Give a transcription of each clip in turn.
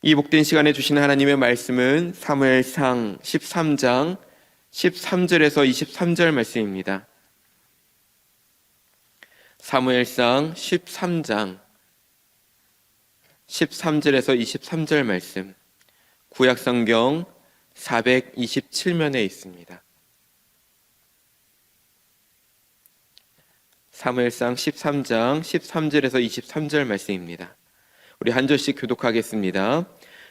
이 복된 시간에 주시는 하나님의 말씀은 사무엘상 13장 13절에서 23절 말씀입니다. 사무엘상 13장 13절에서 23절 말씀, 구약성경 427면에 있습니다. 사무엘상 13장 13절에서 23절 말씀입니다. 우리 한 절씩 교독하겠습니다.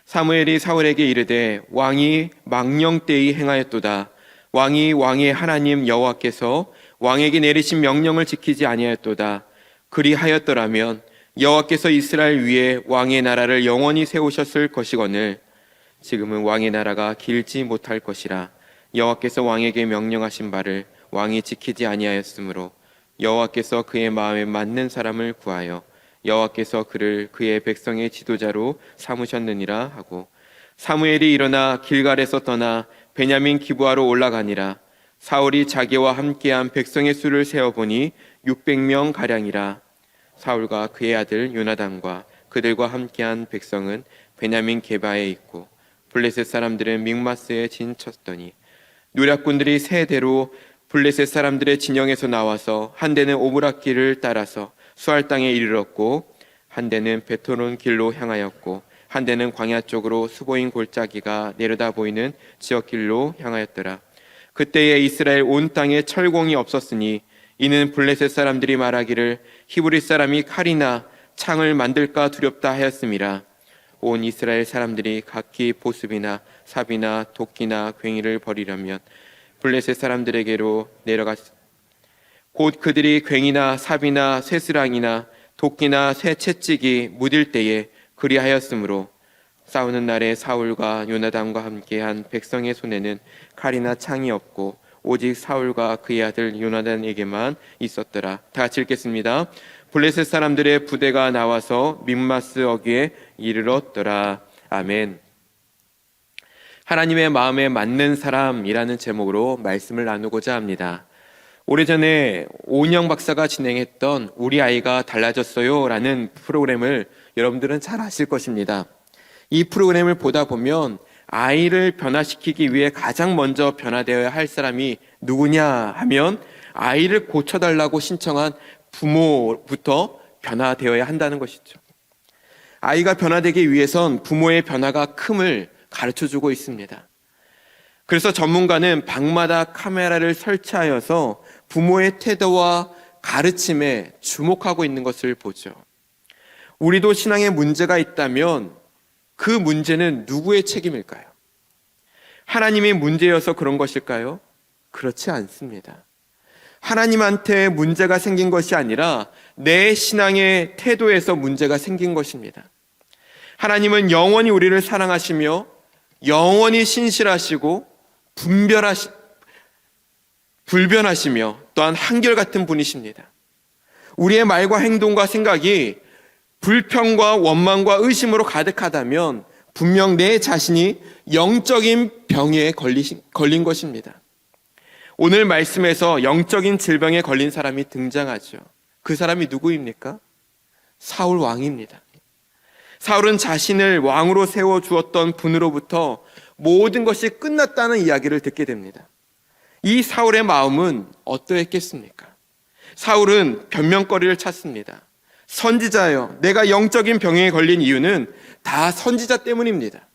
사무엘이 사울에게 이르되 왕이 망령되이 행하였도다. 왕이 왕의 하나님 여호와께서 왕에게 내리신 명령을 지키지 아니하였도다. 그리하였더라면 여호와께서 이스라엘 위에 왕의 나라를 영원히 세우셨을 것이거늘 지금은 왕의 나라가 길지 못할 것이라. 여호와께서 왕에게 명령하신 바를 왕이 지키지 아니하였으므로 여호와께서 그의 마음에 맞는 사람을 구하여 여호와께서 그를 그의 백성의 지도자로 삼으셨느니라 하고, 사무엘이 일어나 길갈에서 떠나 베냐민 기브아로 올라가니라. 사울이 자기와 함께한 백성의 수를 세어보니 600명 가량이라. 사울과 그의 아들 요나단과 그들과 함께한 백성은 베냐민 게바에 있고, 블레셋 사람들은 믹마스에 진쳤더니 노략군들이 세 대로 블레셋 사람들의 진영에서 나와서 한 대는 오므락 길을 따라서 수알 땅에 이르렀고, 한 대는 베토론 길로 향하였고, 한 대는 광야 쪽으로 수보인 골짜기가 내려다 보이는 지역길로 향하였더라. 그때에 이스라엘 온 땅에 철공이 없었으니 이는 블레셋 사람들이 말하기를 히브리 사람이 칼이나 창을 만들까 두렵다 하였음이라. 온 이스라엘 사람들이 각기 보습이나 삽이나 도끼나 괭이를 버리려면 블레셋 사람들에게로 곧 그들이 괭이나 삽이나 쇠스랑이나 도끼나 쇠 채찍이 무딜 때에 그리하였으므로 싸우는 날에 사울과 요나단과 함께한 백성의 손에는 칼이나 창이 없고 오직 사울과 그의 아들 요나단에게만 있었더라. 다 같이 읽겠습니다. 블레셋 사람들의 부대가 나와서 믹마스 어귀에 이르렀더라. 아멘. 하나님의 마음에 맞는 사람이라는 제목으로 말씀을 나누고자 합니다. 오래전에 오은영 박사가 진행했던 우리 아이가 달라졌어요 라는 프로그램을 여러분들은 잘 아실 것입니다. 이 프로그램을 보다 보면 아이를 변화시키기 위해 가장 먼저 변화되어야 할 사람이 누구냐 하면 아이를 고쳐달라고 신청한 부모부터 변화되어야 한다는 것이죠. 아이가 변화되기 위해선 부모의 변화가 큼을 가르쳐주고 있습니다. 그래서 전문가는 방마다 카메라를 설치하여서 부모의 태도와 가르침에 주목하고 있는 것을 보죠. 우리도 신앙에 문제가 있다면 그 문제는 누구의 책임일까요? 하나님의 문제여서 그런 것일까요? 그렇지 않습니다. 하나님한테 문제가 생긴 것이 아니라 내 신앙의 태도에서 문제가 생긴 것입니다. 하나님은 영원히 우리를 사랑하시며 영원히 신실하시고 불변하시며 또한 한결같은 분이십니다. 우리의 말과 행동과 생각이 불평과 원망과 의심으로 가득하다면 분명 내 자신이 영적인 병에 걸린 것입니다. 오늘 말씀에서 영적인 질병에 걸린 사람이 등장하죠. 그 사람이 누구입니까? 사울 왕입니다. 사울은 자신을 왕으로 세워주었던 분으로부터 모든 것이 끝났다는 이야기를 듣게 됩니다. 이 사울의 마음은 어떠했겠습니까? 사울은 변명거리를 찾습니다. 선지자여, 내가 영적인 병에 걸린 이유는 다 선지자 때문입니다.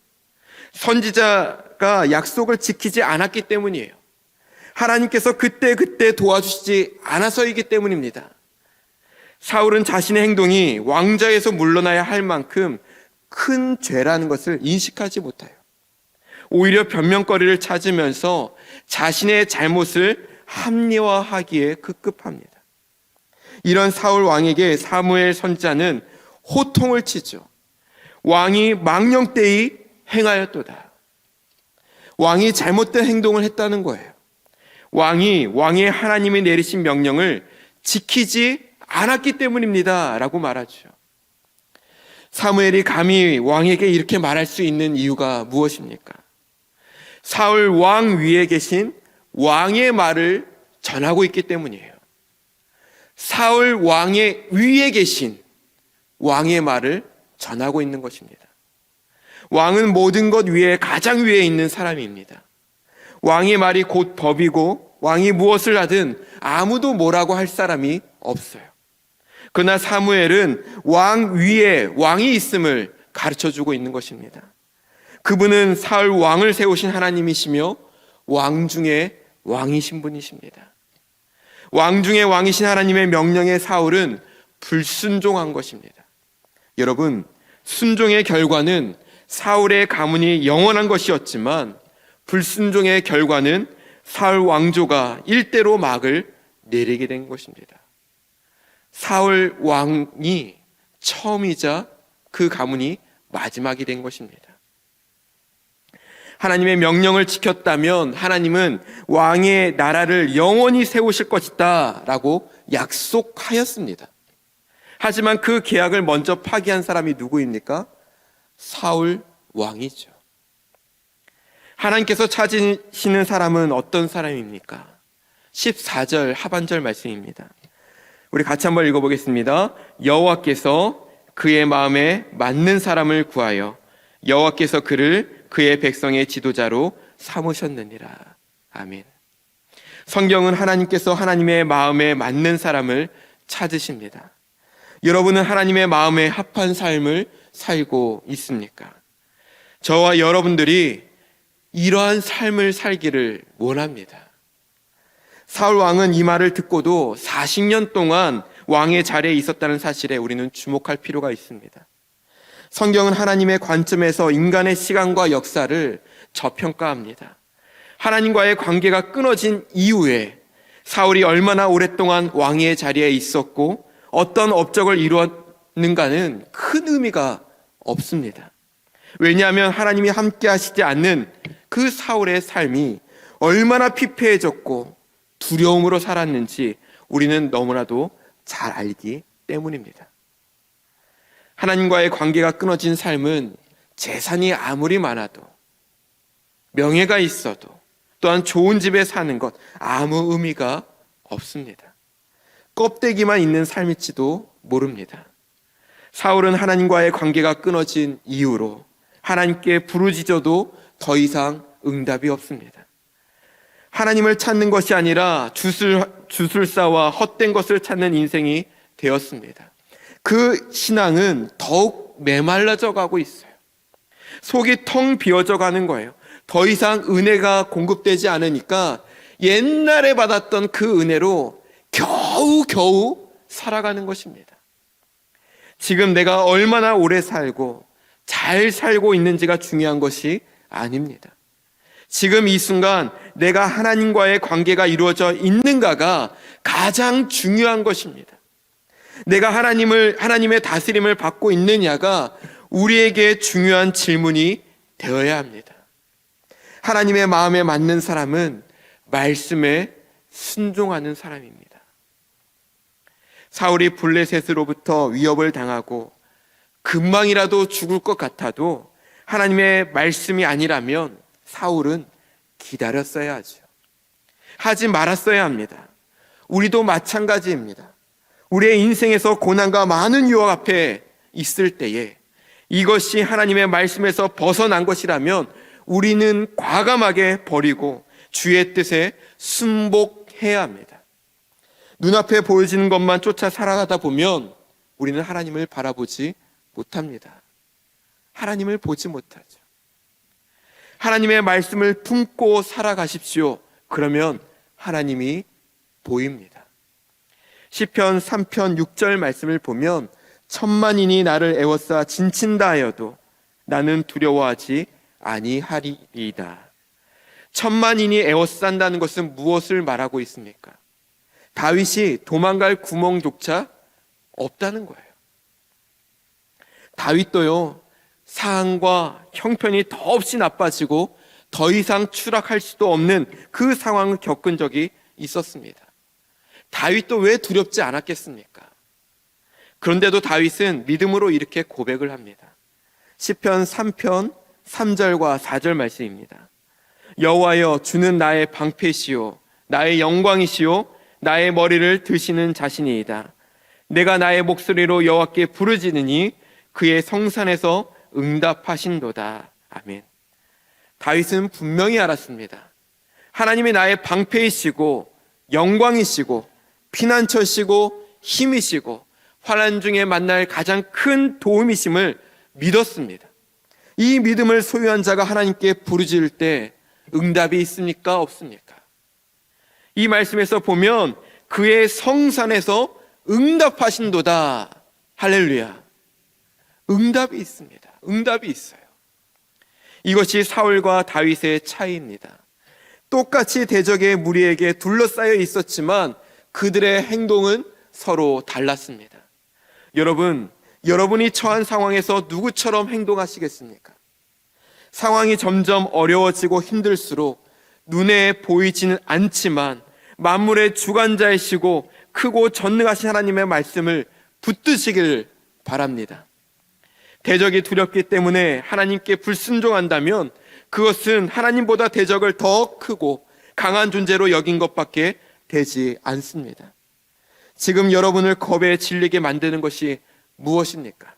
선지자가 약속을 지키지 않았기 때문이에요. 하나님께서 그때 도와주시지 않아서이기 때문입니다. 사울은 자신의 행동이 왕좌에서 물러나야 할 만큼 큰 죄라는 것을 인식하지 못해요. 오히려 변명거리를 찾으면서 자신의 잘못을 합리화하기에 급급합니다. 이런 사울 왕에게 사무엘 선지자는 호통을 치죠. 왕이 망령되이 행하였도다. 왕이 잘못된 행동을 했다는 거예요. 왕이 왕의 하나님이 내리신 명령을 지키지 않았기 때문입니다 라고 말하죠. 사무엘이 감히 왕에게 이렇게 말할 수 있는 이유가 무엇입니까? 사울 왕 위에 계신 왕의 말을 전하고 있기 때문이에요. 사울 왕의 위에 계신 왕의 말을 전하고 있는 것입니다. 왕은 모든 것 위에 가장 위에 있는 사람입니다. 왕의 말이 곧 법이고 왕이 무엇을 하든 아무도 뭐라고 할 사람이 없어요. 그러나 사무엘은 왕 위에 왕이 있음을 가르쳐주고 있는 것입니다. 그분은 사울 왕을 세우신 하나님이시며 왕 중에 왕이신 분이십니다. 왕 중에 왕이신 하나님의 명령에 사울은 불순종한 것입니다. 여러분, 순종의 결과는 사울의 가문이 영원한 것이었지만 불순종의 결과는 사울 왕조가 일대로 막을 내리게 된 것입니다. 사울 왕이 처음이자 그 가문이 마지막이 된 것입니다. 하나님의 명령을 지켰다면 하나님은 왕의 나라를 영원히 세우실 것이다 라고 약속하였습니다. 하지만 그 계약을 먼저 파기한 사람이 누구입니까? 사울 왕이죠. 하나님께서 찾으시는 사람은 어떤 사람입니까? 14절 하반절 말씀입니다. 우리 같이 한번 읽어보겠습니다. 여호와께서 그의 마음에 맞는 사람을 구하여 여호와께서 그를 그의 백성의 지도자로 삼으셨느니라. 아멘. 성경은 하나님께서 하나님의 마음에 맞는 사람을 찾으십니다. 여러분은 하나님의 마음에 합한 삶을 살고 있습니까? 저와 여러분들이 이러한 삶을 살기를 원합니다. 사울 왕은 이 말을 듣고도 40년 동안 왕의 자리에 있었다는 사실에 우리는 주목할 필요가 있습니다. 성경은 하나님의 관점에서 인간의 시간과 역사를 저평가합니다. 하나님과의 관계가 끊어진 이후에 사울이 얼마나 오랫동안 왕의 자리에 있었고 어떤 업적을 이루었는가는 큰 의미가 없습니다. 왜냐하면 하나님이 함께 하시지 않는 그 사울의 삶이 얼마나 피폐해졌고 두려움으로 살았는지 우리는 너무나도 잘 알기 때문입니다. 하나님과의 관계가 끊어진 삶은 재산이 아무리 많아도, 명예가 있어도, 또한 좋은 집에 사는 것 아무 의미가 없습니다. 껍데기만 있는 삶일지도 모릅니다. 사울은 하나님과의 관계가 끊어진 이후로 하나님께 부르짖어도 더 이상 응답이 없습니다. 하나님을 찾는 것이 아니라 주술사와 헛된 것을 찾는 인생이 되었습니다. 그 신앙은 더욱 메말라져 가고 있어요. 속이 텅 비어져 가는 거예요. 더 이상 은혜가 공급되지 않으니까 옛날에 받았던 그 은혜로 겨우 살아가는 것입니다. 지금 내가 얼마나 오래 살고 잘 살고 있는지가 중요한 것이 아닙니다. 지금 이 순간 내가 하나님과의 관계가 이루어져 있는가가 가장 중요한 것입니다. 내가 하나님의 다스림을 받고 있느냐가 우리에게 중요한 질문이 되어야 합니다. 하나님의 마음에 맞는 사람은 말씀에 순종하는 사람입니다. 사울이 블레셋으로부터 위협을 당하고 금방이라도 죽을 것 같아도 하나님의 말씀이 아니라면 사울은 기다렸어야 하죠. 하지 말았어야 합니다. 우리도 마찬가지입니다. 우리의 인생에서 고난과 많은 유혹 앞에 있을 때에 이것이 하나님의 말씀에서 벗어난 것이라면 우리는 과감하게 버리고 주의 뜻에 순복해야 합니다. 눈앞에 보여지는 것만 쫓아 살아가다 보면 우리는 하나님을 바라보지 못합니다. 하나님을 보지 못하죠. 하나님의 말씀을 품고 살아가십시오. 그러면 하나님이 보입니다. 시편 3편 6절 말씀을 보면 천만인이 나를 애워싸 진친다 하여도 나는 두려워하지 아니하리이다. 천만인이 애워싼다는 것은 무엇을 말하고 있습니까? 다윗이 도망갈 구멍조차 없다는 거예요. 다윗도요, 상황과 형편이 더없이 나빠지고 더 이상 추락할 수도 없는 그 상황을 겪은 적이 있었습니다. 다윗도 왜 두렵지 않았겠습니까? 그런데도 다윗은 믿음으로 이렇게 고백을 합니다. 시편 3편 3절과 4절 말씀입니다. 여호와여, 주는 나의 방패시요 나의 영광이시요 나의 머리를 드시는 자신이이다. 내가 나의 목소리로 여호와께 부르짖으니 그의 성산에서 응답하신도다. 아멘. 다윗은 분명히 알았습니다. 하나님이 나의 방패이시고 영광이시고 피난처시고 힘이시고 환난 중에 만날 가장 큰 도움이심을 믿었습니다. 이 믿음을 소유한 자가 하나님께 부르짖을 때 응답이 있습니까? 없습니까? 이 말씀에서 보면 그의 성산에서 응답하신도다. 할렐루야. 응답이 있습니다. 응답이 있어요. 이것이 사울과 다윗의 차이입니다. 똑같이 대적의 무리에게 둘러싸여 있었지만 그들의 행동은 서로 달랐습니다. 여러분, 여러분이 처한 상황에서 누구처럼 행동하시겠습니까? 상황이 점점 어려워지고 힘들수록 눈에 보이지는 않지만 만물의 주관자이시고 크고 전능하신 하나님의 말씀을 붙드시길 바랍니다. 대적이 두렵기 때문에 하나님께 불순종한다면 그것은 하나님보다 대적을 더 크고 강한 존재로 여긴 것밖에 되지 않습니다. 지금 여러분을 겁에 질리게 만드는 것이 무엇입니까?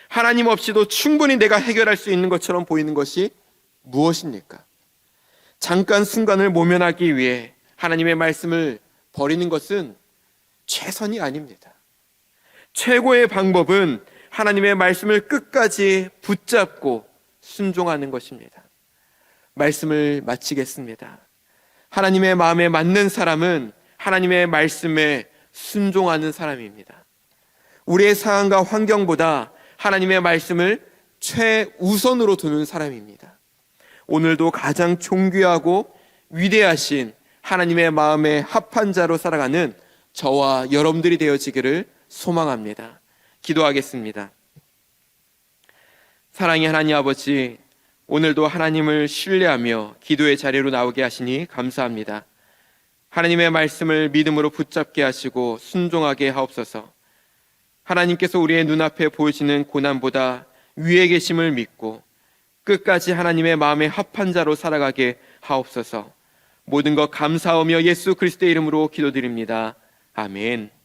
하나님 없이도 충분히 내가 해결할 수 있는 것처럼 보이는 것이 무엇입니까? 잠깐 순간을 모면하기 위해 하나님의 말씀을 버리는 것은 최선이 아닙니다. 최고의 방법은 하나님의 말씀을 끝까지 붙잡고 순종하는 것입니다. 말씀을 마치겠습니다. 하나님의 마음에 맞는 사람은 하나님의 말씀에 순종하는 사람입니다. 우리의 상황과 환경보다 하나님의 말씀을 최우선으로 두는 사람입니다. 오늘도 가장 존귀하고 위대하신 하나님의 마음에 합한 자로 살아가는 저와 여러분들이 되어지기를 소망합니다. 기도하겠습니다. 사랑의 하나님 아버지, 오늘도 하나님을 신뢰하며 기도의 자리로 나오게 하시니 감사합니다. 하나님의 말씀을 믿음으로 붙잡게 하시고 순종하게 하옵소서. 하나님께서 우리의 눈앞에 보이시는 고난보다 위에 계심을 믿고 끝까지 하나님의 마음에 합한 자로 살아가게 하옵소서. 모든 것 감사하며 예수 그리스도의 이름으로 기도드립니다. 아멘.